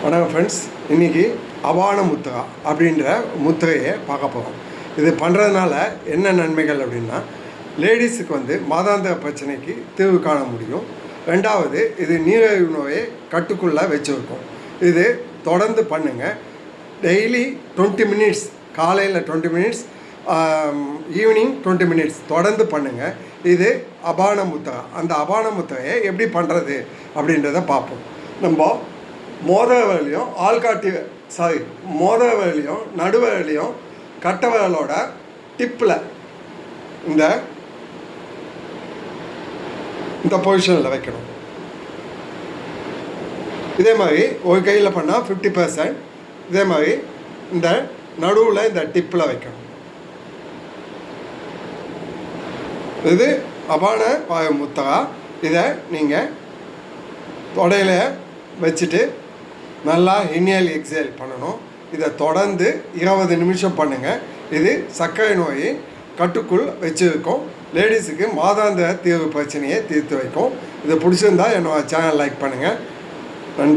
வணக்கம் ஃப்ரெண்ட்ஸ். இன்றைக்கி அபான முத்திரா அப்படின்ற முத்திரையை பார்க்க போகிறோம். இது பண்ணுறதுனால என்ன நன்மைகள் அப்படின்னா, லேடிஸுக்கு மாதாந்திர பிரச்சனைக்கு தீர்வு காண முடியும். ரெண்டாவது, இது நீரிழிவு நோயை கட்டுக்குள்ளே வச்சுருக்கோம். இது தொடர்ந்து பண்ணுங்கள். டெய்லி 20 மினிட்ஸ், காலையில் 20 மினிட்ஸ், ஈவினிங் 20 மினிட்ஸ் தொடர்ந்து பண்ணுங்கள். இது அபான முத்திரா. அந்த அபான முத்திரையை எப்படி பண்ணுறது அப்படின்றத பார்ப்போம். நம்ம மோதிரவிலையும் மோதிரவிலையும் நடுவிலையும் கட்டை விரலோட டிப்பில் இந்த பொசிஷனில் வைக்கணும். இதே மாதிரி ஒரு கையில் பண்ணால் 50%, இதே மாதிரி இந்த நடுவில் இந்த டிப்பில் வைக்கணும். இது அபான வாயு முத்திரா. இதை நீங்கள் தொடையில் வச்சுட்டு நல்லா இன்ஹேல் எக்ஸேல் பண்ணணும். இதை தொடர்ந்து 20 நிமிஷம் பண்ணுங்கள். இது சர்க்கரை நோயை கட்டுக்குள் வச்சுருக்கோம். லேடிஸுக்கு மாதாந்திர தீர்வு பிரச்சனையை தீர்த்து வைக்கும். இதை பிடிச்சிருந்தா என்னோடய சேனல் லைக் பண்ணுங்கள்.